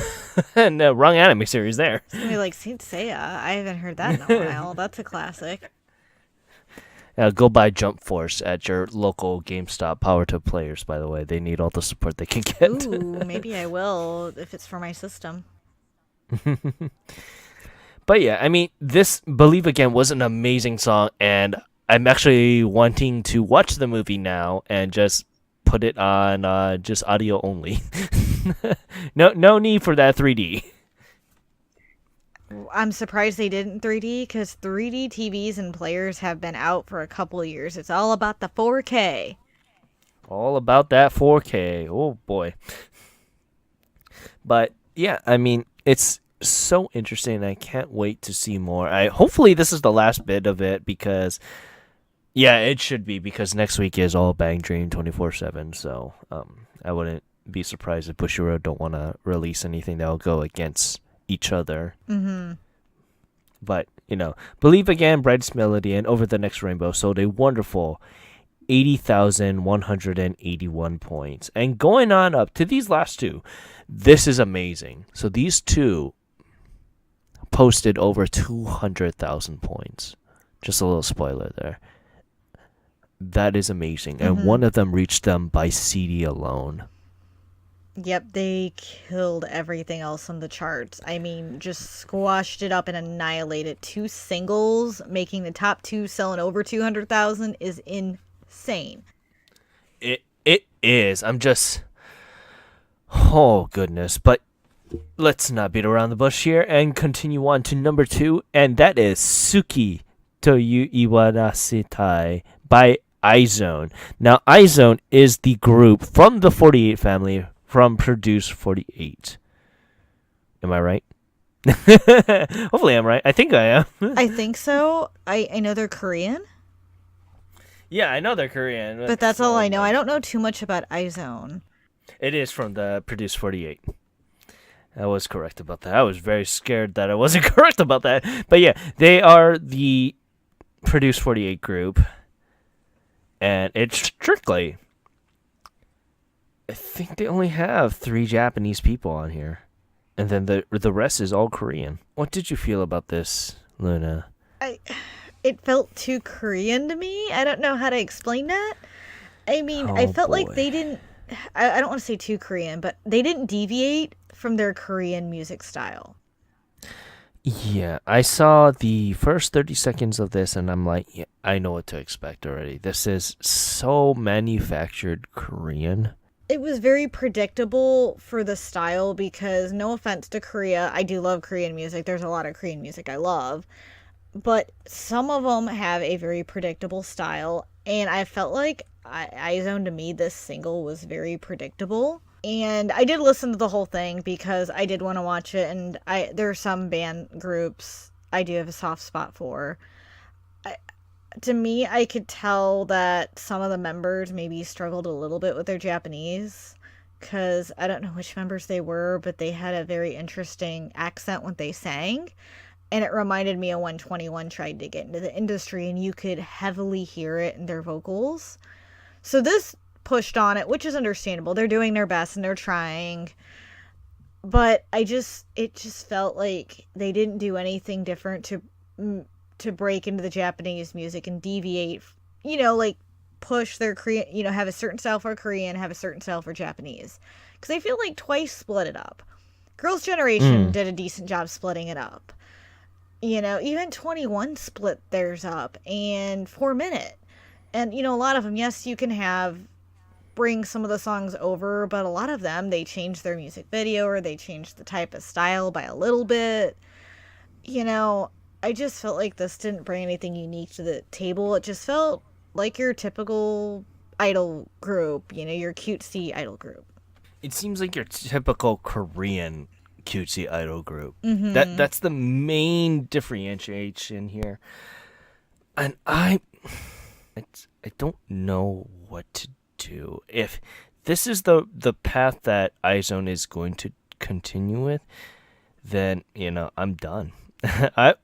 No, wrong anime series there. It's gonna be like Saint Seiya. I haven't heard that in a while. That's a classic. Go buy Jump Force at your local GameStop. Power to players, by the way. They need all the support they can get. Ooh, maybe I will if it's for my system. But yeah, I mean, this Believe Again was an amazing song, and I'm actually wanting to watch the movie now and just put it on just audio only. No need for that 3D. I'm surprised they didn't 3D because 3D TVs and players have been out for a couple of years. It's all about the 4K. All about that 4K. Oh boy. But yeah, I mean, so interesting. I can't wait to see more. I hopefully this is the last bit of it because yeah, it should be because next week is all Bang Dream 24/7. So I wouldn't be surprised if Bushiroad don't want to release anything that will go against each other. Mm-hmm. But Believe Again, Brightest Melody, and Over the Next Rainbow sold a wonderful 80,181 points. And going on up to these last two, this is amazing. So these two posted over 200,000 points. Just a little spoiler there. That is amazing. And one of them reached them by CD alone. Yep, they killed everything else on the charts. I mean, just squashed it up and annihilated. 2 singles, making the top 2 selling over 200,000 is insane. It is. I'm just... Oh, goodness. But let's not beat around the bush here and continue on to number 2. And that is Suki Toyu Iwanasetai by iZone. Now, iZone is the group from the 48 family from Produce 48. Am I right? Hopefully I'm right. I think I am. I think so. I know they're Korean. Yeah, I know they're Korean. But that's all I know. I don't know too much about iZone. It is from the Produce 48. I was correct about that. I was very scared that I wasn't correct about that. But yeah, they are the Produce 48 group. And it's strictly... I think they only have 3 Japanese people on here. And then the rest is all Korean. What did you feel about this, Luna? It felt too Korean to me. I don't know how to explain that. I mean, I felt like they didn't... I don't want to say too Korean, but they didn't deviate from their Korean music style. Yeah, I saw the first 30 seconds of this and I'm like, yeah, I know what to expect already. This is so manufactured Korean. It was very predictable for the style because, no offense to Korea, I do love Korean music. There's a lot of Korean music I love. But some of them have a very predictable style. And I felt like iZone, to me, this single was very predictable. And I did listen to the whole thing because I did want to watch it. And there are some band groups I do have a soft spot for. To me, I could tell that some of the members maybe struggled a little bit with their Japanese, because I don't know which members they were, but they had a very interesting accent when they sang, and it reminded me of when 21 tried to get into the industry, and you could heavily hear it in their vocals. So this pushed on it, which is understandable. They're doing their best and they're trying, but it just felt like they didn't do anything different to break into the Japanese music and deviate, like push their Korean, have a certain style for Korean, have a certain style for Japanese. Because I feel like Twice split it up. Girls' Generation did a decent job splitting it up. Even 21 split theirs up, and 4 Minute. And, a lot of them, yes, you can bring some of the songs over, but a lot of them, they changed their music video or they changed the type of style by a little bit. I just felt like this didn't bring anything unique to the table. It just felt like your typical idol group, your cutesy idol group. It seems like your typical Korean cutesy idol group. Mm-hmm. That's the main differentiation here. And I don't know what to do. If this is the path that iZone is going to continue with, then, I'm done.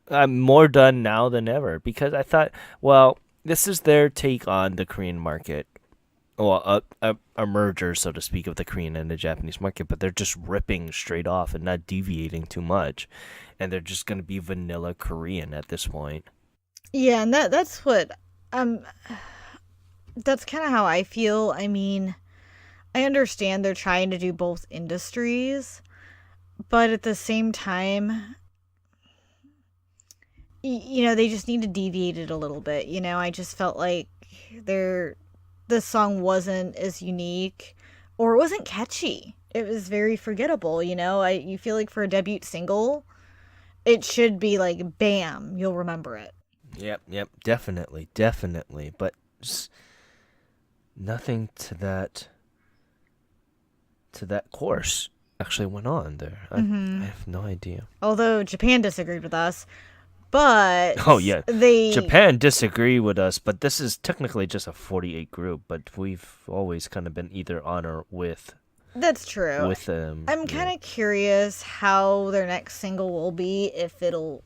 I'm more done now than ever because I thought, well, this is their take on the Korean market. Well, a merger, so to speak, of the Korean and the Japanese market, but they're just ripping straight off and not deviating too much. And they're just going to be vanilla Korean at this point. Yeah, and that's what, that's kind of how I feel. I mean, I understand they're trying to do both industries, but at the same time, they just need to deviate it a little bit. I just felt like this song wasn't as unique, or it wasn't catchy. It was very forgettable. You feel like for a debut single, it should be like, bam, you'll remember it. Yep, definitely. But just nothing to that course. actually went on there? I have no idea. Although Japan disagreed with us, Oh but yeah, they Japan disagree with us, but this is technically just a 48 group. But we've always kind of been either on or that's true. with them. I'm Yeah. kind of curious how their next single will be, if they'll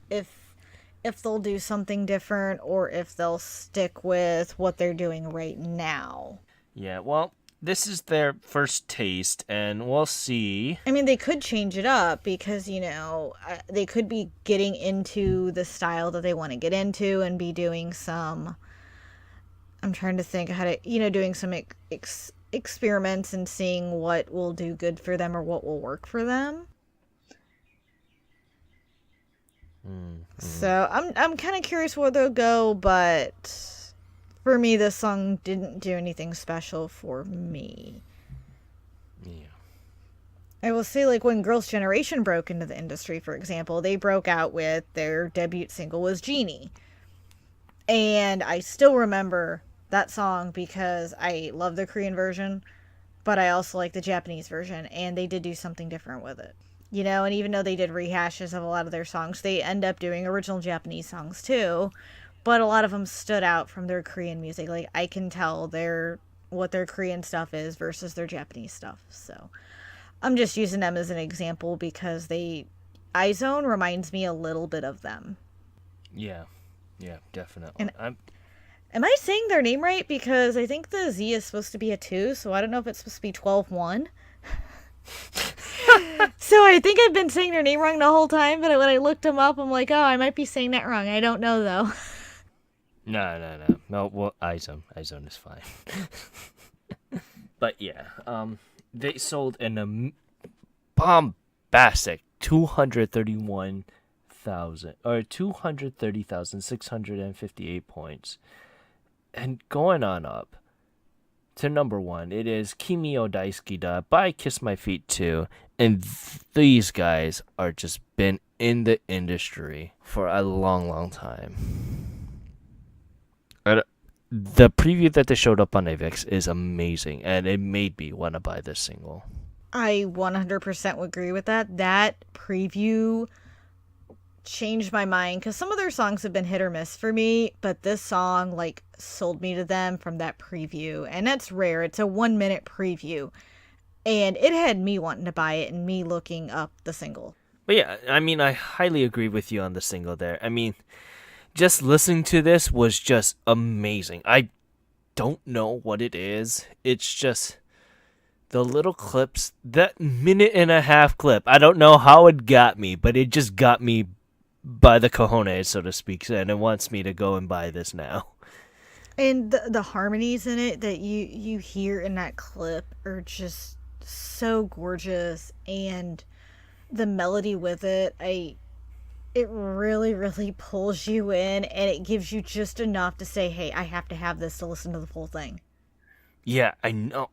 do something different or if they'll stick with what they're doing right now. Yeah. Well, this is their first taste, and we'll see. I mean, they could change it up because, they could be getting into the style that they want to get into and be doing some. I'm trying to think how to, doing some experiments and seeing what will do good for them or what will work for them. So I'm kind of curious where they'll go, but for me, this song didn't do anything special for me. Yeah. I will say, like, when Girls' Generation broke into the industry, for example, they broke out with their debut single was Genie. And I still remember that song because I love the Korean version, but I also like the Japanese version, and they did do something different with it. And even though they did rehashes of a lot of their songs, they end up doing original Japanese songs too, but a lot of them stood out from their Korean music. Like, I can tell what their Korean stuff is versus their Japanese stuff. So I'm just using them as an example because iZone reminds me a little bit of them. Yeah. Yeah. Definitely. And am I saying their name right? Because I think the Z is supposed to be a 2, so I don't know if it's supposed to be 12-1. So I think I've been saying their name wrong the whole time, but when I looked them up, I'm like, oh, I might be saying that wrong. I don't know, though. No. Well, iZone is fine. But yeah, they sold an bombastic 230,658 points, and going on up to number 1, it is Kimi o Daisuki da by Kiss My Feet 2, and these guys are just been in the industry for a long, long time. The preview that they showed up on AVIX is amazing, and it made me want to buy this single. I 100% would agree with that. That preview changed my mind because some of their songs have been hit or miss for me, but this song like sold me to them from that preview, and that's rare. It's a 1-minute preview, and it had me wanting to buy it and me looking up the single. But yeah, I mean, I highly agree with you on the single there. I mean, just listening to this was just amazing. I don't know what it is. It's just the little clips, that minute and a half clip. I don't know how it got me, but it just got me by the cojones, so to speak, and it wants me to go and buy this now. And the harmonies in it that you hear in that clip are just so gorgeous, and the melody with it, it really, really pulls you in, and it gives you just enough to say, hey, I have to have this to listen to the full thing. Yeah, I know.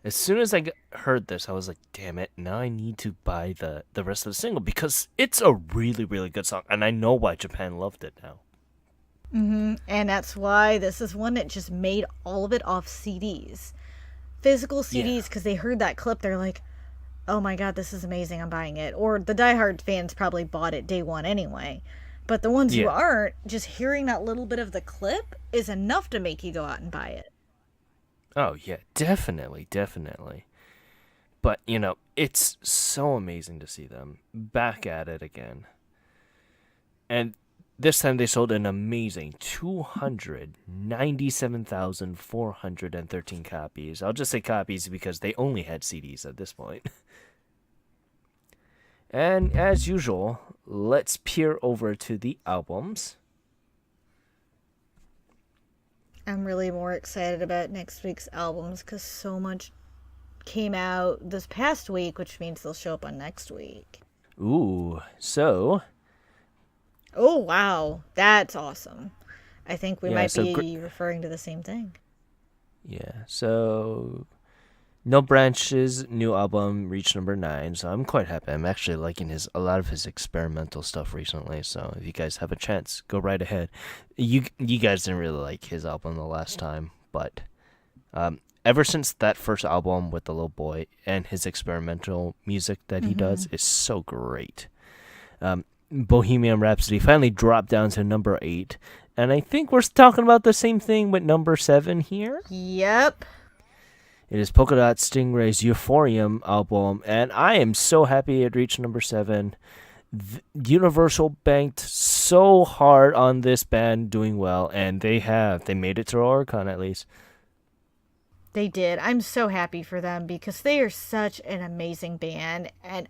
As soon as I heard this, I was like, damn it, now I need to buy the rest of the single because it's a really, really good song, and I know why Japan loved it now. And that's why this is one that just made all of it off CDs. Physical CDs, because they heard that clip, they're like, oh my god, this is amazing, I'm buying it. Or the diehard fans probably bought it day one anyway. But the ones who aren't, just hearing that little bit of the clip is enough to make you go out and buy it. Oh, yeah, definitely. But, it's so amazing to see them back at it again. And this time they sold an amazing 297,413 copies. I'll just say copies because they only had CDs at this point. And as usual, let's peer over to the albums. I'm really more excited about next week's albums because so much came out this past week, which means they'll show up on next week. Ooh, so... Oh, wow. That's awesome. I think we might be referring to the same thing. Yeah, so... No Branch's new album reached number 9, so I'm quite happy. I'm actually liking a lot of his experimental stuff recently, so if you guys have a chance, go right ahead. You guys didn't really like his album the last time, but ever since that first album with the little boy and his experimental music that he does is so great. Bohemian Rhapsody finally dropped down to number 8, and I think we're talking about the same thing with number 7 here. Yep. It is Polka Dot Stingray's Euphorium album, and I am so happy it reached number 7. Universal banked so hard on this band doing well, and they have. They made it to Oricon at least. They did. I'm so happy for them because they are such an amazing band, and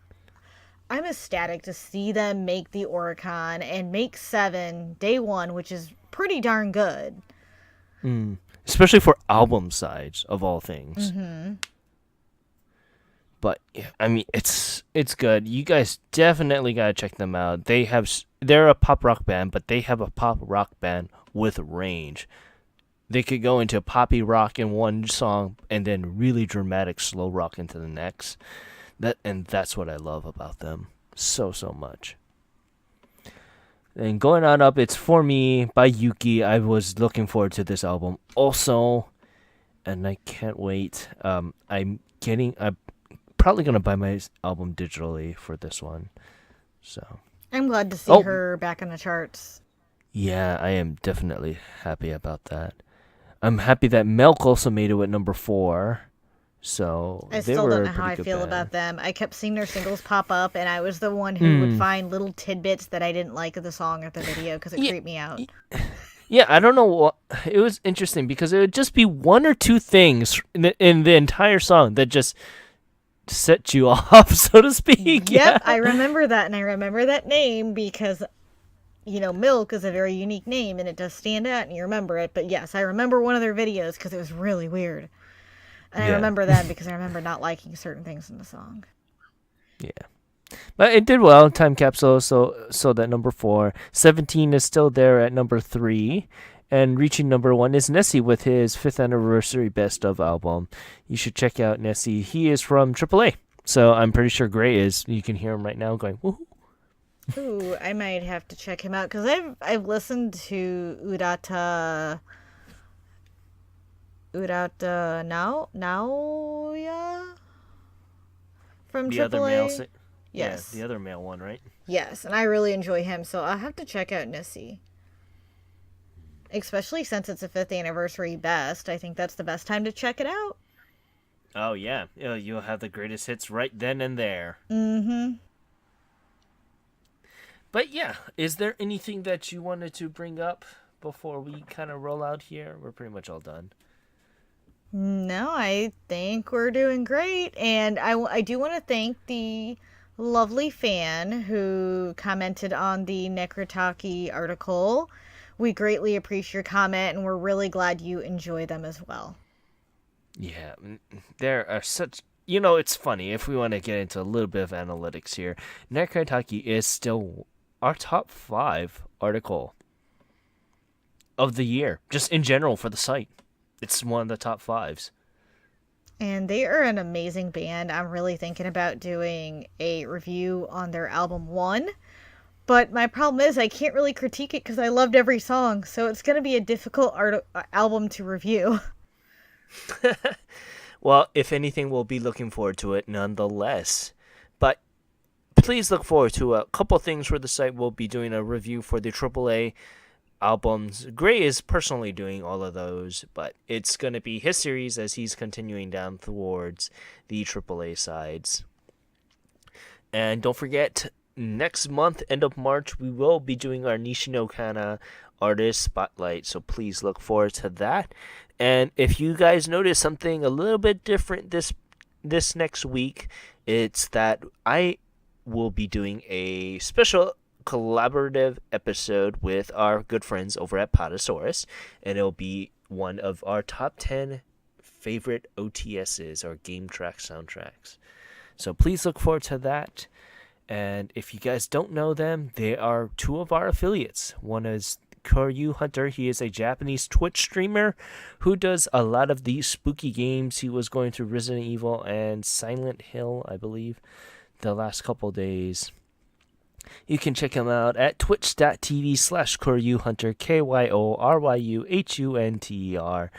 I'm ecstatic to see them make the Oricon and make 7 day 1, which is pretty darn good. Especially for album sides of all things. But yeah, I mean, it's good. You guys definitely gotta check them out. They're a pop rock band, but they have a pop rock band with range. They could go into poppy rock in one song and then really dramatic slow rock into the next. That's what I love about them so much. And going on up, it's For Me by Yuki. I was looking forward to this album also, and I can't wait. I'm probably gonna buy my album digitally for this one. So I'm glad to see her back on the charts. Yeah, I am definitely happy about that. I'm happy that Milk also made it with number 4. So I still don't know how I feel about them. I kept seeing their singles pop up, and I was the one who would find little tidbits that I didn't like of the song or the video because it creeped me out. Yeah, I don't know what. It was interesting because it would just be one or two things in the entire song that just set you off, so to speak. Yep, Yeah. I remember that, and I remember that name because, Milk is a very unique name, and it does stand out, and you remember it. But yes, I remember one of their videos because it was really weird. And I remember that because I remember not liking certain things in the song. Yeah. But it did well. Time Capsule, so that number 4. 17 is still there at number 3. And reaching number 1 is Nessie with his 5th anniversary best of album. You should check out Nessie. He is from AAA. So I'm pretty sure Gray is. You can hear him right now going, woohoo. Ooh, I might have to check him out because I've listened to Urata Naoya from The AAA. other male, Yes, the other male one, right? Yes, and I really enjoy him, so I'll have to check out Nessie. Especially since it's a 5th anniversary best, I think that's the best time to check it out. Oh yeah, you'll have the greatest hits right then and there. But yeah, is there anything that you wanted to bring up before we kind of roll out here? We're pretty much all done. No, I think we're doing great. And I do want to thank the lovely fan who commented on the Necrotaki article. We greatly appreciate your comment, and we're really glad you enjoy them as well. Yeah, there are such... it's funny, if we want to get into a little bit of analytics here, Necrotaki is still our top 5 article of the year, just in general for the site. It's one of the top 5s. And they are an amazing band. I'm really thinking about doing a review on their album 1. But my problem is I can't really critique it because I loved every song. So it's going to be a difficult album to review. Well, if anything, we'll be looking forward to it nonetheless. But please look forward to a couple things for the site. We'll be doing a review for the AAA albums. Gray is personally doing all of those, but it's going to be his series as he's continuing down towards the AAA sides. And don't forget, next month, end of March, we will be doing our Nishino Kana artist spotlight, so please look forward to that. And if you guys notice something a little bit different this next week, it's that I will be doing a special collaborative episode with our good friends over at Podosaurus, and it'll be one of our top 10 favorite OTSs, or game track soundtracks. So please look forward to that. And if you guys don't know them, they are 2 of our affiliates. One is Koryu Hunter. He is a Japanese Twitch streamer who does a lot of these spooky games. He was going through Resident Evil and Silent Hill, I believe, the last couple days. You can check him out at twitch.tv/KoryuHunter, KYORYUHUNTER.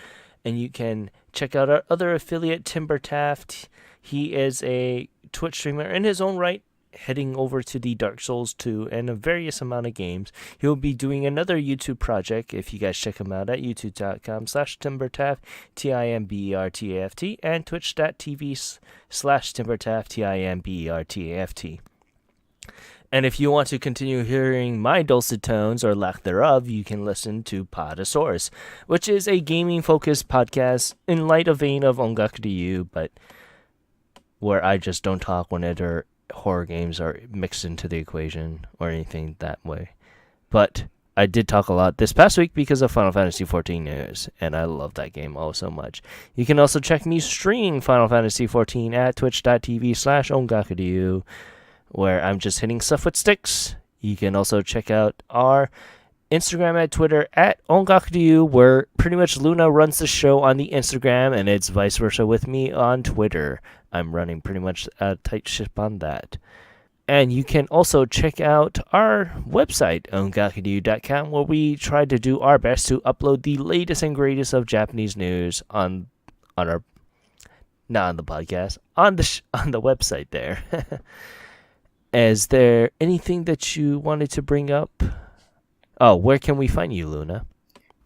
And you can check out our other affiliate, Timber Taft. He is a Twitch streamer in his own right, heading over to the Dark Souls 2 and a various amount of games. He'll be doing another YouTube project if you guys check him out at youtube.com/timbertaft, TIMBERTAFT, and twitch.tv/timbertaft, TIMBERTAFT. And if you want to continue hearing my dulcet tones or lack thereof, you can listen to Podosaurus, which is a gaming-focused podcast in light of vein of Ongaku Ryu, but where I just don't talk whenever horror games are mixed into the equation or anything that way. But I did talk a lot this past week because of Final Fantasy XIV news, and I love that game oh so much. You can also check me stream Final Fantasy XIV at twitch.tv/ongakuryu, where I'm just hitting stuff with sticks. You can also check out our Instagram and Twitter at ongakuryu, where pretty much Luna runs the show on the Instagram, and it's vice versa with me on Twitter. I'm running pretty much a tight ship on that. And you can also check out our website, ongakuryu.com, where we try to do our best to upload the latest and greatest of Japanese news on our, not on the podcast, on the website there. Is there anything that you wanted to bring up? Oh, where can we find you, Luna?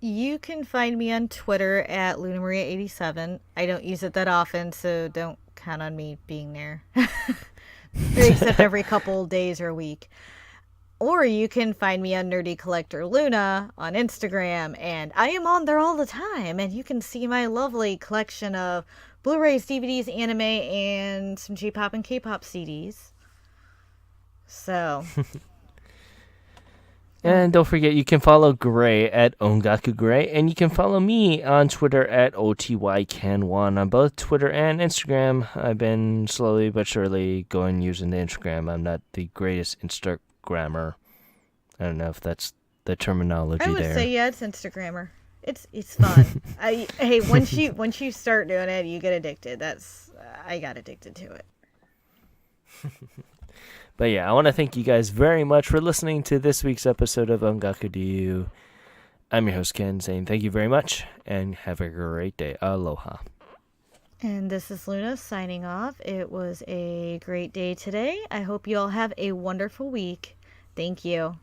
You can find me on Twitter at LunaMaria87. I don't use it that often, so don't count on me being there. Except every couple days or a week. Or you can find me on Nerdy Collector Luna on Instagram, and I am on there all the time, and you can see my lovely collection of Blu-rays, DVDs, anime, and some J-pop and K-pop CDs. So... And don't forget, you can follow Gray at Ongaku Gray, and you can follow me on Twitter at OTYCan1 on both Twitter and Instagram. I've been slowly but surely going using the Instagram. I'm not the greatest Instagrammer. I don't know if that's the terminology there. I would say, yeah, it's Instagrammer. It's fun. Hey, once you start doing it, you get addicted. I got addicted to it. But yeah, I want to thank you guys very much for listening to this week's episode of Ongaku Ryu. I'm your host, Ken, saying thank you very much, and have a great day. Aloha. And this is Luna signing off. It was a great day today. I hope you all have a wonderful week. Thank you.